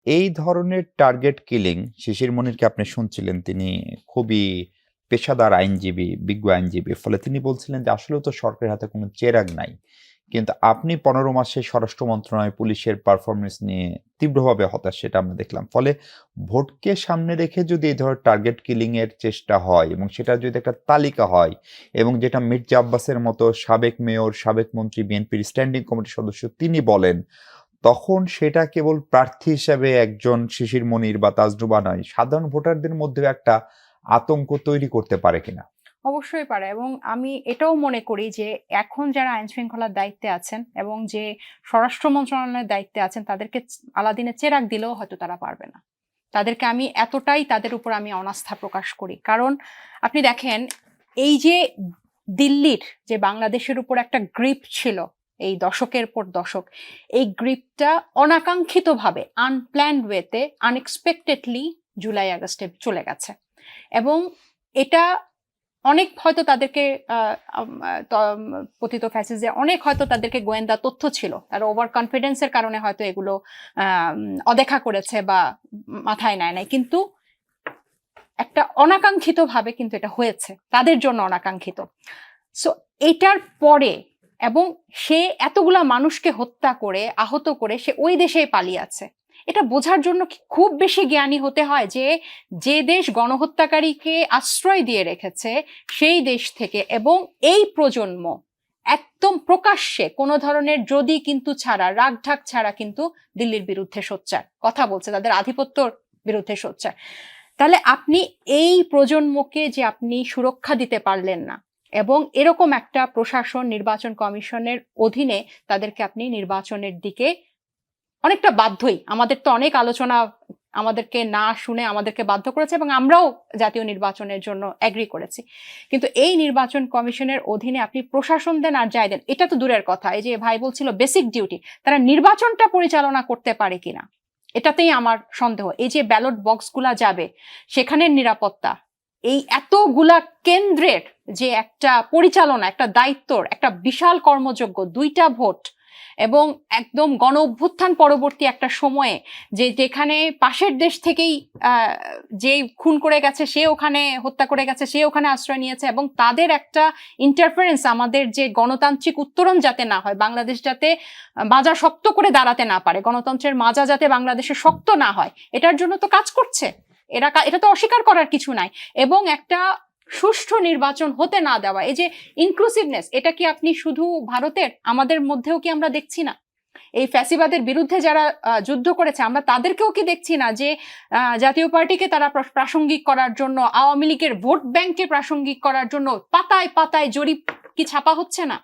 এই ধরনের target killing শিশির মনিরকে আপনি শুনছিলেন। তিনি খুবই পেশাদার আইনজীবী, বিজ্ঞ আইনজীবী। ফলে তিনি বলছিলেন যে আসলেও তো সরকারের হাতে কোনো চেরাগ নাই। কিন্তু আপনি ১৫ মাসে স্বরাষ্ট্র মন্ত্রণালয়, পুলিশের পারফরম্যান্স নিয়ে তীব্রভাবে হতাশ, সেটা আমরা দেখলাম। ফলে ভোটকে সামনে রেখে যদি এই ধরনের টার্গেট কিলিং এর চেষ্টা হয় এবং সেটার যদি একটা তালিকা হয় এবং যেটা মির্জা আব্বাসের মতো সাবেক মেয়র, সাবেক মন্ত্রী, বিএনপির স্ট্যান্ডিং কমিটির সদস্য তিনি বলেন, তখন সেটা কেবল প্রার্থী হিসেবে একজন শিশির মনির বা তাজরুবা নয়, সাধারণ ভোটারদের মধ্যেও একটা আতঙ্ক তৈরি করতে পারে কিনা? অবশ্যই পারে, এবং আমি এটাও মনে করি যে এখন যারা আইন শৃঙ্খলার দায়িত্বে আছেন এবং যে স্বরাষ্ট্র মন্ত্রণালয়ের দায়িত্বে আছেন তাদেরকে আলাদিনে চেরাগ দিলেও হয়তো তারা পারবে না। তাদেরকে আমি এতটাই তাদের উপর আমি অনাস্থা প্রকাশ করি। কারণ আপনি দেখেন, এই যে দিল্লির যে বাংলাদেশের উপর একটা গ্রিপ ছিল এই দশকের পর দশক, এই গ্রিপটা অনাকাঙ্ক্ষিতভাবে, আনপ্ল্যান্ড ওয়েতে, আনএক্সপেক্টেডলি জুলাই আগস্টে চলে গেছে। এবং এটা অনেক হয়তো তাদেরকে পতিত ফ্যাসিস্টে অনেক হয়তো তাদেরকে গোয়েন্দা তথ্য ছিল, তারা ওভার কনফিডেন্সের কারণে হয়তো এগুলো অদেখা করেছে বা মাথায় নেয় নাই, কিন্তু একটা অনাকাঙ্ক্ষিত ভাবে কিন্তু এটা হয়েছে, তাদের জন্য অনাকাঙ্ক্ষিত। সো এটার পরে, এবং সে এতগুলা মানুষকে হত্যা করে, আহত করে সে ওই দেশেই পালিয়ে আছে। এটা বোঝার জন্য খুব বেশি জ্ঞানী হতে হয় যে যে দেশ গণহত্যাকারীকে আশ্রয় দিয়ে রেখেছে সেই দেশ থেকে, এবং এই প্রজন্ম একদম প্রকাশ্যে কোনো ধরনের যদি কিন্তু ছাড়া, রাগঢাক ছাড়া কিন্তু দিল্লির বিরুদ্ধে সোচ্চার কথা বলছে, তাদের আধিপত্যর বিরুদ্ধে সোচ্চার। তাহলে আপনি এই প্রজন্মকে যে আপনি সুরক্ষা দিতে পারলেন না, এবং এরকম একটা প্রশাসন, নির্বাচন কমিশনের অধীনে তাদেরকে আপনি নির্বাচনের দিকে অনেকটা বাধ্যই, আমাদের তো অনেক আলোচনা আমাদেরকে না শুনে আমাদেরকে বাধ্য করেছে এবং আমরাও জাতীয় নির্বাচনের জন্য এগ্রি করেছি, কিন্তু এই নির্বাচন কমিশনের অধীনে আপনি প্রশাসন দেন আর যাই দেন, এটা তো দূরের কথা। এই যে ভাই বলছিল বেসিক ডিউটি, তারা নির্বাচনটা পরিচালনা করতে পারে কিনা এটাতেই আমার সন্দেহ। এই যে ব্যালট বক্সগুলা যাবে, সেখানের নিরাপত্তা, এই এতগুলা কেন্দ্রের যে একটা পরিচালনা, একটা দায়িত্বর, একটা বিশাল কর্মযোগ্য, 2টা ভোট, এবং একদম গণ অভ্যুত্থান পরবর্তী একটা সময়ে যে যেখানে পাশের দেশ থেকেই যে খুন করে গেছে, সে ওখানে হত্যা করে গেছে, সে ওখানে আশ্রয় নিয়েছে, এবং তাদের একটা ইন্টারফারেন্স আমাদের যে গণতান্ত্রিক উত্তরণ যাতে না হয়, বাংলাদেশ যাতে মাজা শক্ত করে দাঁড়াতে না পারে, গণতন্ত্রের মাজা যাতে বাংলাদেশে শক্ত না হয়, এটার জন্য তো কাজ করছে এরা, এটা তো অস্বীকার করার কিছু নাই। এবং একটা সুষ্ঠু নির্বাচন হতে না দেওয়া, এই যে ইনক্লুসিভনেস, এটা কি আপনি শুধু ভারতের, আমাদের মধ্যেও কি আমরা দেখছি না? এই ফ্যাসিবাদের বিরুদ্ধে যারা যুদ্ধ করেছে, আমরা তাদেরকেও কি দেখছি না যে জাতীয় পার্টিকে তারা প্রাসঙ্গিক করার জন্য, আওয়ামী লীগের ভোট ব্যাংকে প্রাসঙ্গিক করার জন্য পাতায় পাতায় জরিপ কি ছাপা হচ্ছে না?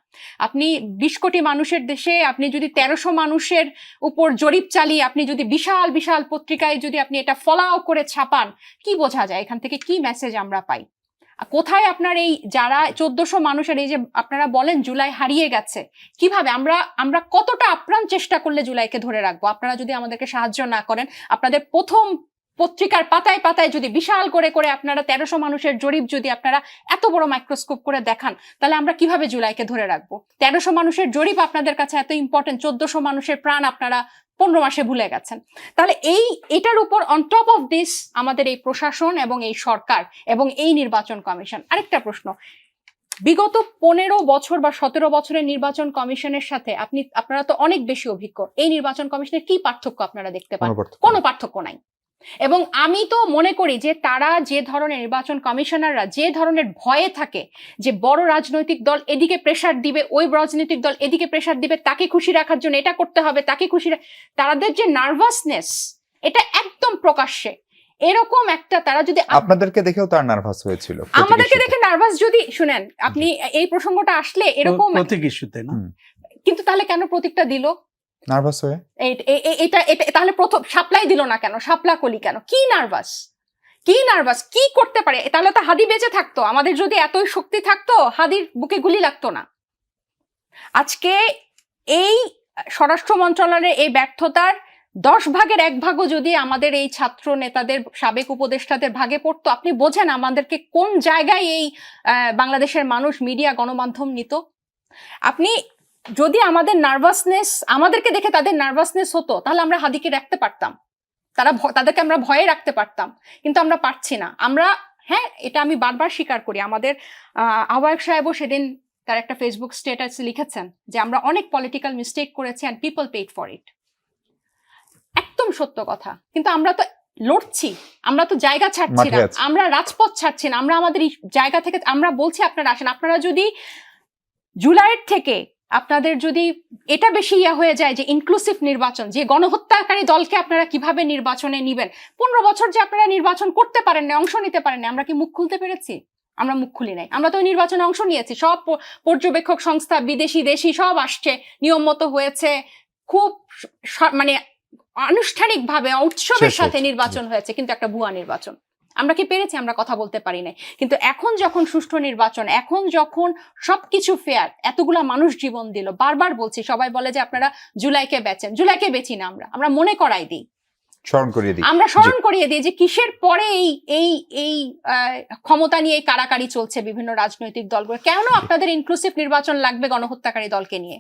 আপনি 20 কোটি মানুষের দেশে আপনি যদি 1300 মানুষের উপর জরিপ চালিয়ে আপনি যদি বিশাল বিশাল পত্রিকায় যদি আপনি এটা ফলাও করে ছাপান, কি বোঝা যায় এখান থেকে, কি মেসেজ আমরা পাই? কোথায় আপনার এই যারা 1400 মানুষের, এই যে আপনারা বলেন জুলাই হারিয়ে গেছে, কিভাবে আমরা কতটা আপ্রাণ চেষ্টা করলে জুলাইকে ধরে রাখবো? আপনারা যদি আমাদেরকে সাহায্য না করেন, আপনাদের প্রথম পত্রিকার পাতায় পাতায় যদি বিশাল করে করে আপনারা 1300 মানুষের জরিপ যদি আপনারা এত বড় মাইক্রোস্কোপ করে দেখান, তাহলে আমরা কিভাবে জুলাইকে ধরে রাখবো? 1300 মানুষের জরিপ আপনাদের কাছে এত ইম্পর্টেন্ট, 1400 মানুষের প্রাণ আপনারা 15 মাসে ভুলে গেছেন। তাহলে এটার উপর অন টপ অফ দিস আমাদের এই প্রশাসন এবং এই সরকার এবং এই নির্বাচন কমিশন। আরেকটা প্রশ্ন, বিগত 15 বছর বা 17 বছরের নির্বাচন কমিশনের সাথে আপনারা তো অনেক বেশি অভিজ্ঞ, এই নির্বাচন কমিশনের কি পার্থক্য আপনারা দেখতে পান? কোনো পার্থক্য নাই। এবং আমি তো মনে করি যে তারা যে ধরনের নির্বাচন কমিশনাররা যে ধরনের ভয়ে থাকে যে বড় রাজনৈতিক দল এদিকে প্রেসার দিবে, ওই রাজনৈতিক দল এদিকে প্রেসার দিবে, তাকে খুশি রাখার জন্য এটা করতে হবে, তাকে খুশি, তাদের যে নার্ভাসনেস, এটা একদম প্রকাশ্যে। এরকম একটা, তারা যদি আপনাদেরকে দেখেও তার নার্ভাস হয়েছিল, আমাদেরকে দেখে নার্ভাস, যদি শুনেন আপনি এই প্রসঙ্গটা আসলে এরকম প্রতীক ইস্যুতে না, কিন্তু তাহলে কেন প্রতীকটা দিল নার্ভাস হয়ে? এটা তাহলে প্রথম সাপ্লাই দিল না কেন? সাপলা কলি কেন? কি নার্ভাস, কি নার্ভাস, কি করতে পারে? তাহলে তো হাদি বেঁচে থাকতো। আমাদের যদি এতই শক্তি থাকতো, হাদির বুকে গুলি লাগতো না। আজকে এই স্বরাষ্ট্র মন্ত্রণালয়ের এই ব্যর্থতার 10 ভাগের 1 ভাগও যদি আমাদের এই ছাত্র নেতাদের, সাবেক উপদেষ্টাদের ভাগে পড়তো, আপনি বোঝেন আমাদেরকে কোন জায়গায় এই বাংলাদেশের মানুষ, মিডিয়া, গণমাধ্যম নিত। আপনি যদি আমাদের নার্ভাসনেস, আমাদেরকে দেখে তাদের নার্ভাসনেস হতো, তাহলে আমরা হাদিকে রাখতে পারতাম। তাদেরকে আমরা ভয়ে রাখতে পারতাম, কিন্তু আমরা পারছি না। আমরা, হ্যাঁ, এটা আমি বারবার স্বীকার করি। আমাদের আহ্বায়ক সাহেবও সেদিন তার একটা ফেসবুক স্ট্যাটাস লিখেছেন যে আমরা অনেক পলিটিক্যাল মিস্টেক করেছি and people paid for it. একদম সত্য কথা। কিন্তু আমরা তো লড়ছি, আমরা তো জায়গা ছাড়ছি না, আমরা রাজপথ ছাড়ছি না, আমরা আমাদের জায়গা থেকে আমরা বলছি আপনারা আসেন। আপনারা যদি জুলাইয়ের থেকে আপনাদের যদি এটা বেশি হয়ে যায় যে ইনক্লুসিভ নির্বাচন, যে গণহত্যাকারী দলকে আপনারা কিভাবে নির্বাচনে নিবেন, 15 বছর যে আপনারা নির্বাচন করতে পারেন না, অংশ নিতে পারেন না, আমরা কি মুখ খুলতে পেরেছি? আমরা মুখ খুলি নাই। আমরা তো নির্বাচনে অংশ নিয়েছি, সব পর্যবেক্ষক সংস্থা বিদেশি দেশি সব আসছে, নিয়ম মতো হয়েছে, খুব মানে আনুষ্ঠানিকভাবে উৎসবের সাথে নির্বাচন হয়েছে, কিন্তু একটা ভুয়া নির্বাচন। আমরা কি পেরেছি? আমরা কথা বলতে পারি নাই। কিন্তু এখন যখন সুষ্ঠু নির্বাচন, এখন যখন সবকিছু ফেয়ার, এতগুলা মানুষ জীবন দিল, বারবার বলছি, সবাই বলে যে আপনারা জুলাইকে বেচেন, জুলাইকে বেচি না, আমরা মনে করাই দিই, আমরা স্মরণ করিয়ে দিই যে কিসের পরে এই ক্ষমতা নিয়ে কারাকারি চলছে বিভিন্ন রাজনৈতিক দলগুলো। কেন আপনাদের ইনক্লুসিভ নির্বাচন লাগবে গণহত্যাকারী দলকে নিয়ে?